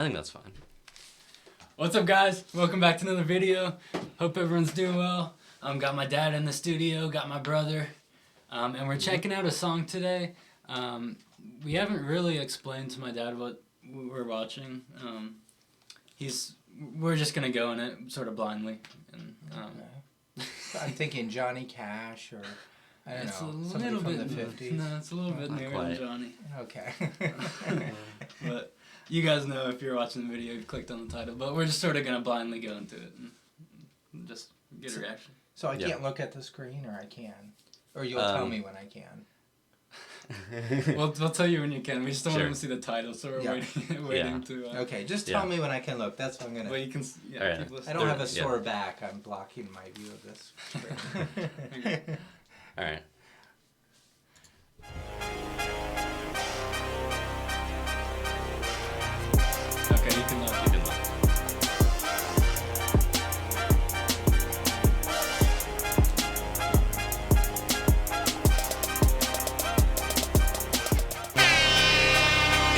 I think that's fine. What's up, guys? Welcome back to another video. Hope everyone's doing well. Got my dad in the studio, got my brother, and we're checking out a song today. We haven't really explained to my dad what we're watching. We're just gonna go in it sort of blindly. And, I'm thinking Johnny Cash or I don't know, a somebody little from bit, the 50s. No, it's a little bit newer than Johnny. Okay. But you guys know if you're watching the video, you've clicked on the title. But we're just sort of gonna blindly go into it and just get a reaction. So I can't look at the screen, or I can, or you'll tell me when I can. We'll tell you when you can. We just don't want to see the title, so we're waiting to. Okay, just tell me when I can look. That's what I'm gonna. Well, you can. Yeah, right. keep listening. I don't have a sore back. I'm blocking my view of this screen. All right. Okay, you can look. You can look.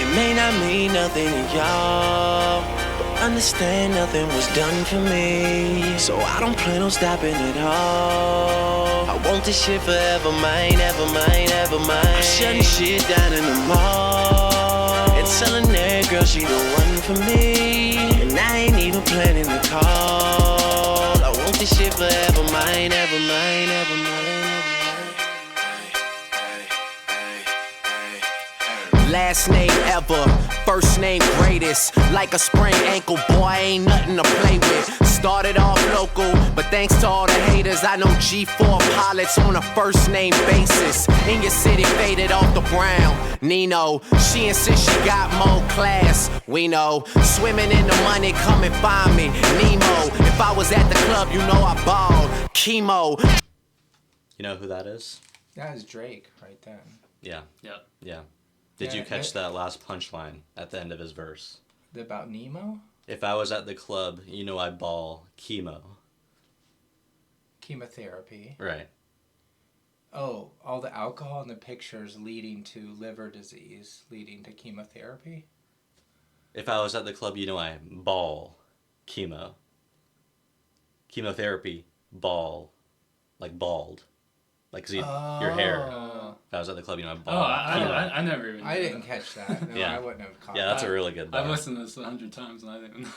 It may not mean nothing to y'all, but understand nothing was done for me. So I don't plan on stopping at all. I want this shit forever, mine, ever mine, ever mine. I'm shutting shit down in the mall and telling that girl she the one for me. And I ain't even planning to call. I want this shit forever, mine, ever mine, ever mine. Last name ever, first name greatest. Like a sprained ankle, boy, ain't nothing to play with. Started off local, but thanks to all the haters, I know G4 pilots on a first name basis. In your city, faded off the brown. Nino, she insists she got more class. We know, swimming in the money, come and find me. Nemo, if I was at the club, you know I balled. Chemo. You know who that is? That is Drake right then. Yeah. Yep. Yeah. Did you catch that last punchline at the end of his verse? About Nemo? If I was at the club, you know I ball chemo. Chemotherapy. Right. Oh, all the alcohol in the pictures leading to liver disease, leading to chemotherapy? If I was at the club, you know I ball chemo. Chemotherapy, ball, like bald. Like, see, your hair. If I was at the club, you know I ball chemo. I never even. I didn't catch that. No, Yeah. I wouldn't have caught Yeah, that's a really good bar. I've listened to this 100 times and I didn't know.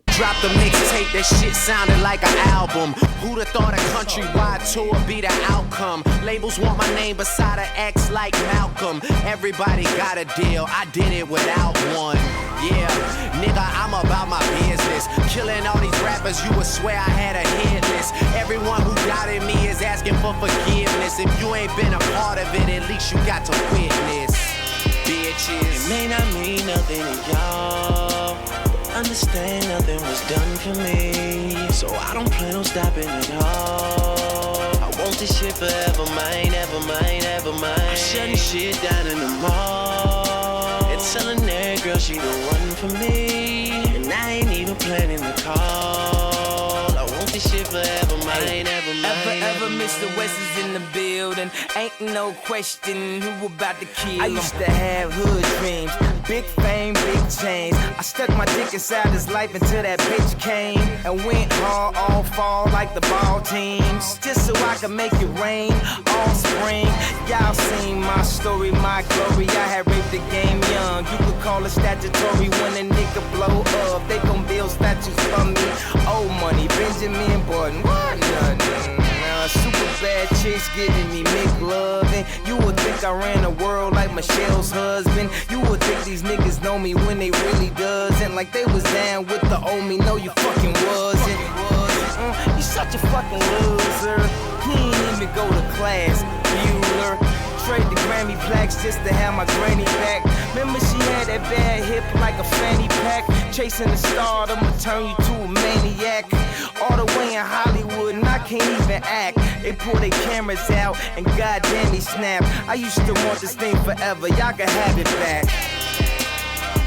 Dropped a mixtape, that shit sounded like an album. Who'd have thought a countrywide tour be the outcome? Labels want my name beside an X like Malcolm. Everybody got a deal, I did it without one. Yeah, nigga, I'm about my business. Killing all these rappers, you would swear I had a hit list. Everyone who doubted me is asking for forgiveness. If you ain't been a part of it, at least you got to witness. Bitches, it may not mean nothing to y'all. Understand nothing was done for me, so I don't plan on stopping at all. I want this shit forever, mine, ever mine, ever mine. I'm shutting shit down in the mall and telling that girl she the one for me, and I ain't even planning to call. I want this shit forever, mine, ever mine. Ever, Mr. West is in the building. Ain't no question who about to kill him. I used to have hood dreams, big fame, big chains. I stuck my dick inside his life until that bitch came and went hard all fall like the ball teams, just so I could make it rain all spring. Y'all seen my story, my glory. I had raped the game young. You could call it statutory when a nigga blow up. They gon' build statues for me. Old money, Benjamin Button, what nothing. Super bad chicks giving me McLovin'. You would think I ran the world like Michelle's husband. You would think these niggas know me when they really doesn't. Like they was down with the old me. No, you fucking wasn't. You such a fucking loser. He ain't even go to class, Bueller. Trade the Grammy plaques just to have my granny back. Remember she had that bad hip like a fanny pack. Chasing the star, I'ma turn you to a maniac. All the way in Hollywood and I can't even act. They pull their cameras out and goddamn he snap. I used to want this thing forever, y'all can have it back.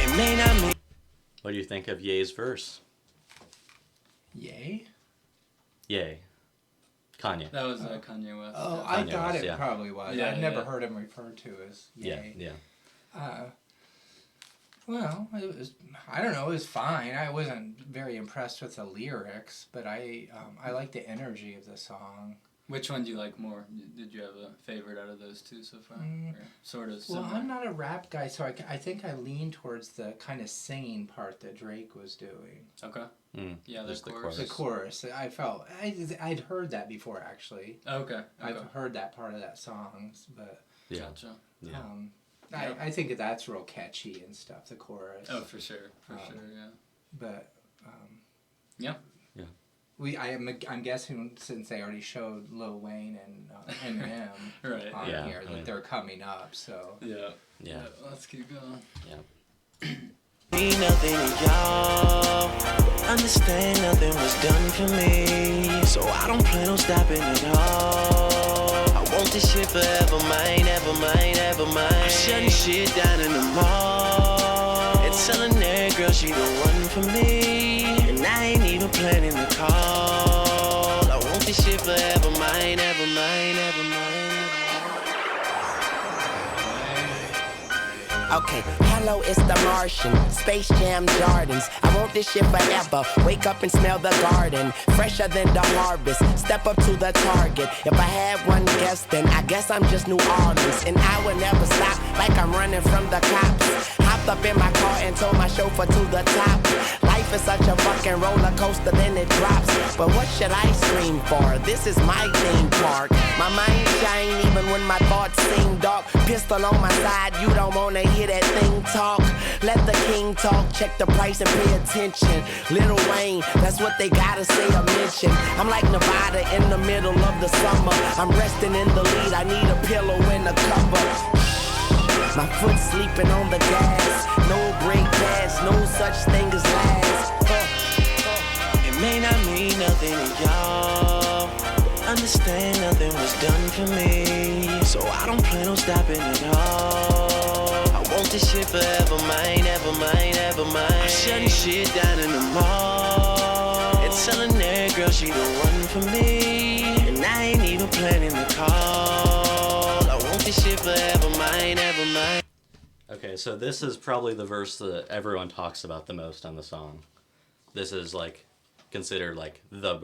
It may not mean. What do you think of Ye's verse? Yay? Ye. Kanye. That was Kanye West. Oh, Yeah. I Kanye thought West, it yeah. probably was. Yeah, I've never yeah. heard him referred to as Yay. Yeah. Well, it was, I don't know, it was fine. I wasn't very impressed with the lyrics, but I like the energy of the song. Which one do you like more? Did you have a favorite out of those two so far? Or sort of similar? Well, I'm not a rap guy, so I think I lean towards the kind of singing part that Drake was doing. Okay. Yeah, Just the chorus. The chorus. I felt... I'd heard that before, actually. Okay. I've heard that part of that song, but... Yeah. Gotcha. Yeah. I think that's real catchy and stuff, the chorus. Oh, for sure. For sure, yeah. But... Yeah. I'm guessing since they already showed Lil Wayne and Eminem right. on here that they're coming up, so... Yeah. Let's keep going. Yeah. Mean nothing to y'all. Understand nothing was done for me, so I don't plan on stopping at all. I want this shit forever, mine, ever mine, ever mine. I'm shutting shit down in the mall and telling that girl she the one for me, and I ain't even planning the call. I want this shit forever, mine, ever mine, ever mine. Okay, hello, it's the Martian, Space Jam Jordans. I want this shit forever, wake up and smell the garden, fresher than the harvest, step up to the target. If I had one guess, then I guess I'm just New Orleans, and I would never stop like I'm running from the cops. Hopped up in my car and told my chauffeur to the top. Life is such a fucking roller coaster, then it drops. But what should I scream for? This is my theme park. My mind shine even when my thoughts seem dark. Pistol on my side, you don't wanna hear that thing talk. Let the king talk, check the price and pay attention. Lil Wayne, that's what they gotta say or mention. I'm like Nevada in the middle of the summer. I'm resting in the lead, I need a pillow and a cover. My foot sleeping on the gas. No brake pads, no such thing as last. It may not mean nothing to y'all. Understand nothing was done for me, so I don't plan on stopping at all. I want this shit forever, mine, ever mine, ever mine. I'm shutting shit down in the mall and telling that girl she the one for me, and I ain't even planning the call. I want this shit forever, mine, ever mine. Okay, so this is probably the verse that everyone talks about the most on the song. This is like considered like the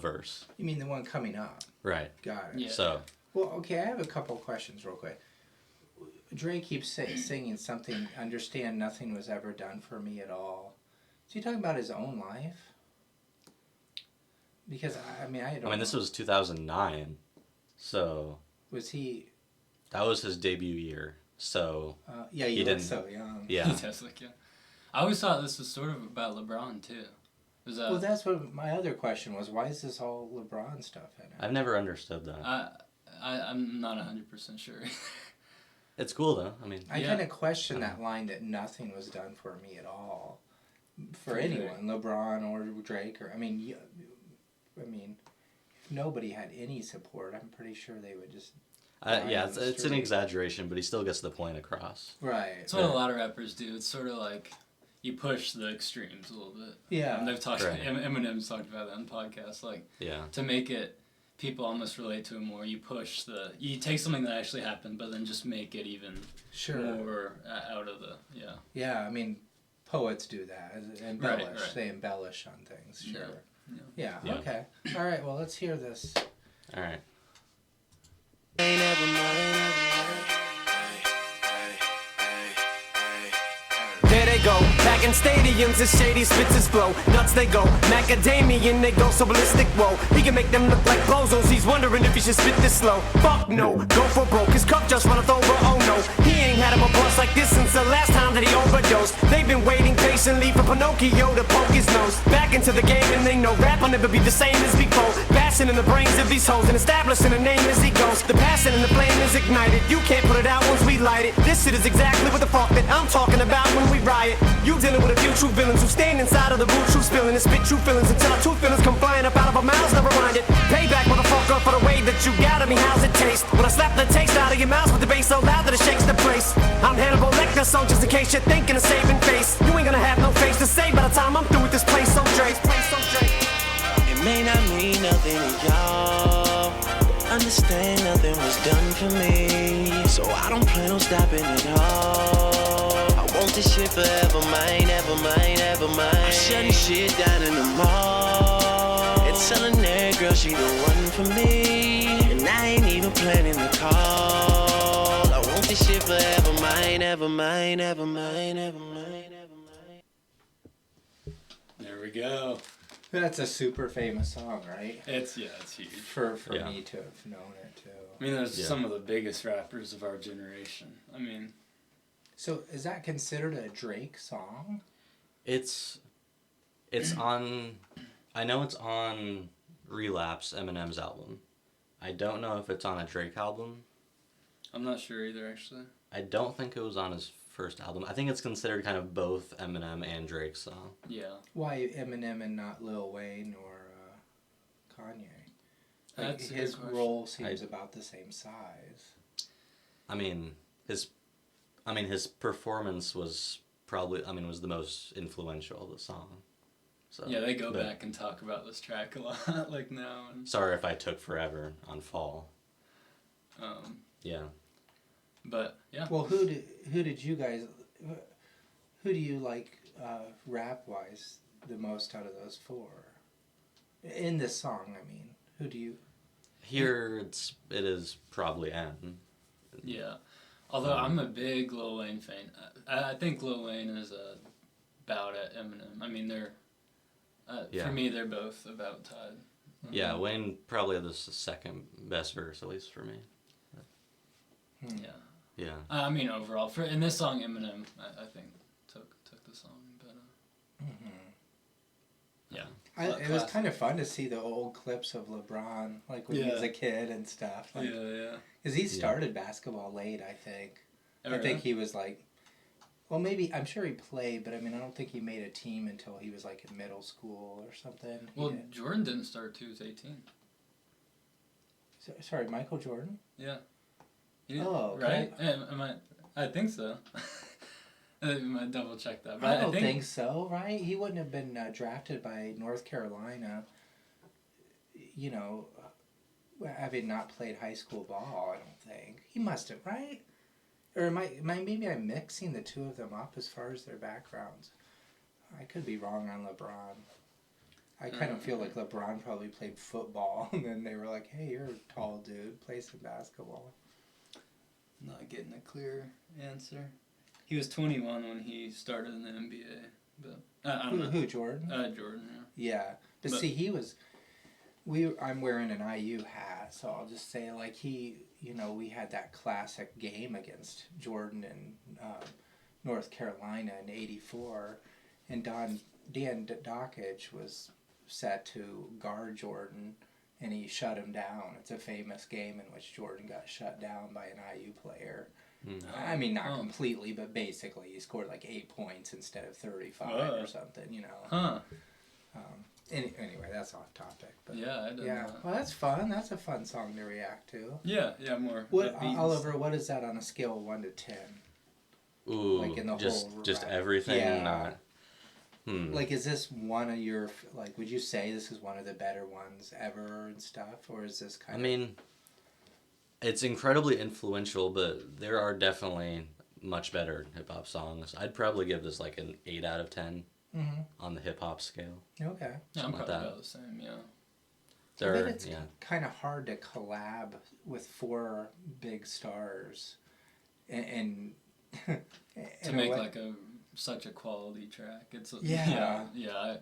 verse. You mean the one coming up? Right. Got it. Yeah. So. Well, okay, I have a couple questions real quick. Drake keeps singing something, understand nothing was ever done for me at all. Is he talking about his own life? Because, I mean, I don't know. This was 2009, so... Was he... That was his debut year, so... yeah, he looked so young. Yeah. He does look young. I always thought this was sort of about LeBron, too. Well, that's what my other question was. Why is this all LeBron stuff in it? I've never understood that. I'm not 100% sure. It's cool, though. I kind of question that line that nothing was done for me at all. For anyone, LeBron or Drake, or... if nobody had any support, I'm pretty sure they would just... yeah, it's an exaggeration, but he still gets the point across. Right. It's what a lot of rappers do. It's sort of like you push the extremes a little bit. Yeah. And they've talked. Right. Eminem's talked about that on podcasts. Like, to make it people almost relate to it more. You you take something that actually happened, but then just make it even more out of the Yeah, poets do that. Embellish. Right. They embellish on things. Sure. Yeah. Okay. All right. Well, let's hear this. All right. There they go, back in stadiums as shady spits his flow. Nuts they go, macadamian they go so ballistic, whoa. He can make them look like bozos, he's wondering if he should spit this slow. Fuck no, go for broke, his cup just runneth over, oh no. He ain't had him a bust like this since the last time that he overdosed. They've been waiting patiently for Pinocchio to poke his nose back into the game, and they know rap will never be the same as before. Bashing in the brains of these hoes and establishing a name as he goes. The passion and the flame is ignited, you can't put it out once we light it. This shit is exactly what the fuck that I'm talking about when we riot. You dealing with a few true villains who stand inside of the boot, true spilling and spit true feelings until our true feelings come flying up out of our mouths, never mind it. Payback, motherfucker, for the way that you got at me, how's it taste? When I slap the taste out of your mouth with the bass so loud that it shakes the place. I'm Hannibal Lecter, so just in case you're thinking of saving face, you ain't gonna have no face to say by the time I'm through with this place, so Drake. It may not mean nothing to y'all. Understand nothing was done for me, so I don't plan on stopping at all. I want this this shit forever mine, ever mine, ever mine. I'm shutting shit down in the mall and telling that girl she the one for me, and I ain't even planning the call. I want this shit forever mine, ever mine, ever mine, ever mine, ever mine. There we go. That's a super famous song, right? It's huge. For Yeah. me to have known it too. I mean, there's Yeah. some of the biggest rappers of our generation. I mean, So is that considered a Drake song? It's on. I know it's on Relapse, Eminem's album. I don't know if it's on a Drake album. I'm not sure either, actually. I don't think it was on his first album. I think it's considered kind of both Eminem and Drake's song. Yeah. Why Eminem and not Lil Wayne or Kanye? Like, That's a his good question. role seems about the same size. I mean, his performance was probably, was the most influential of the song. So Yeah, they go but back and talk about this track a lot, like now. And, Sorry if I took forever on Fall. Yeah. but yeah, Well, who did you guys? Who do you like rap wise the most out of those four? In this song, I mean, who do you? Here it is probably M. yeah. Although I'm a big Lil Wayne fan, I think Lil Wayne is about at Eminem. I mean, they're Yeah. for me they're both about tied. Yeah, Wayne probably the second best verse, at least for me. Yeah. Yeah. I mean, overall, in this song, Eminem, I think took the song, but yeah. It was kind of fun to see the old clips of LeBron, like when he was a kid and stuff. Like, Yeah. because he started basketball late, I think. Oh, I think he was like, well, maybe, I'm sure he played, but I mean, I don't think he made a team until he was like in middle school or something. Well, Jordan didn't start till he was 18. Sorry, Michael Jordan? Yeah. Oh, okay. Right? I think so. I might double check that. But I don't think so, right? He wouldn't have been drafted by North Carolina, you know, having not played high school ball, I don't think. He must have, right? Or maybe I'm mixing the two of them up as far as their backgrounds. I could be wrong on LeBron. I kind of feel like LeBron probably played football, and then they were like, hey, you're a tall dude, play some basketball. Not getting a clear answer. He was 21 when he started in the NBA, but I don't know. Who, Jordan? Jordan, Yeah, but see, he was. I'm wearing an IU hat, so I'll just say like we had that classic game against Jordan in North Carolina in '84, and Dan Dockage was set to guard Jordan, and he shut him down. It's a famous game in which Jordan got shut down by an IU player. I mean, not completely, but basically he scored like 8 points instead of 35 or something, you know. Huh. Anyway, that's off topic. But Yeah, I don't yeah. know. Well, that's fun. That's a fun song to react to. Yeah, more. What, upbeat and Oliver? What is that on a scale of 1 to 10? Ooh, Like in the just whole just rap. everything. Yeah. Not, Like, is this one of your would you say this is one of the better ones ever and stuff, or is this kind I mean, it's incredibly influential, but there are definitely much better hip hop songs. I'd probably give this like an 8 out of 10 on the hip hop scale. Okay. Yeah, I'm Something like probably that. about the same. Yeah. I bet There, it's yeah. kind of hard to collab with 4 big stars, and To make like such a quality track, it's Yeah. yeah.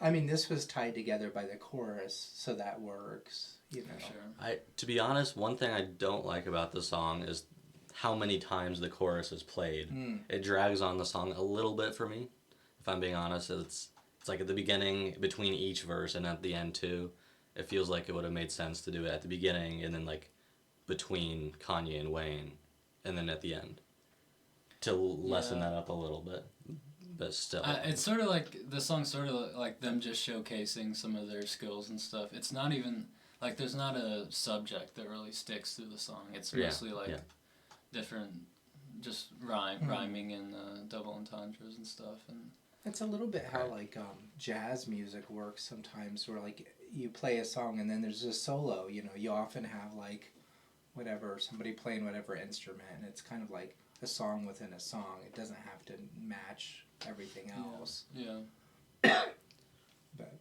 I mean, this was tied together by the chorus, so that works. You know. Sure. To be honest, one thing I don't like about the song is how many times the chorus is played. It drags on the song a little bit for me. If I'm being honest, it's like at the beginning, between each verse, and at the end too. It feels like it would have made sense to do it at the beginning and then like between Kanye and Wayne, and then at the end to lessen that up a little bit. But still, It's sort of like the song's sort of like them just showcasing some of their skills and stuff. It's not even like there's not a subject that really sticks through the song. It's mostly like different, just rhyming and double entendres and stuff. And It's a little bit how like jazz music works sometimes, where like you play a song and then there's a solo. You know, you often have like whatever somebody playing whatever instrument, and it's kind of like a song within a song. It doesn't have to match everything else. Yeah. But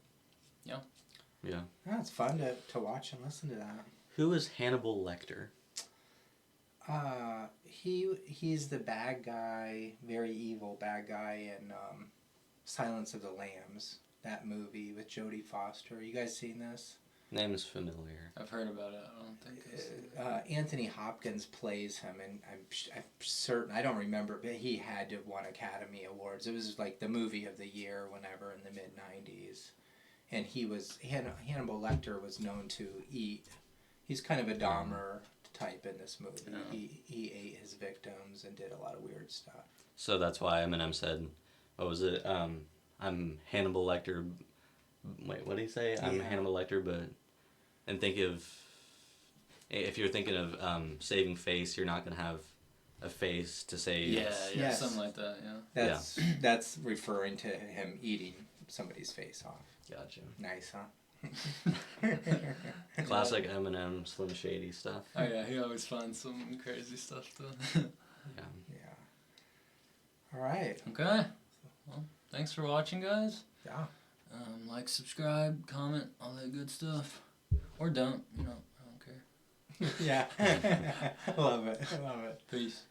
Yeah. yeah, it's fun to watch and listen to that. Who is Hannibal Lecter? He's the bad guy, very evil bad guy in Silence of the Lambs, that movie with Jodie Foster. You guys seen this? Name's familiar. I've heard about it. I don't think it's... Anthony Hopkins plays him, and I'm certain, I don't remember, but he had to have won Academy Awards. It was like the movie of the year whenever in the mid-90s. And Hannibal Lecter was known to eat. He's kind of a Dahmer type in this movie. Yeah. He ate his victims and did a lot of weird stuff. So that's why Eminem said, what was it? I'm Hannibal Lecter. Wait, what did he say? I'm Hannibal Lecter, but... And if you're thinking of saving face, you're not going to have a face to save. Yeah, something like that, yeah. That's referring to him eating somebody's face off. Gotcha. Nice, huh? Classic Eminem, Slim Shady stuff. Oh yeah, he always finds some crazy stuff to... Yeah. Yeah. All right. Okay. Well, thanks for watching, guys. Yeah. Like, subscribe, comment, all that good stuff. Or don't, I don't care. Yeah. Love it. Peace.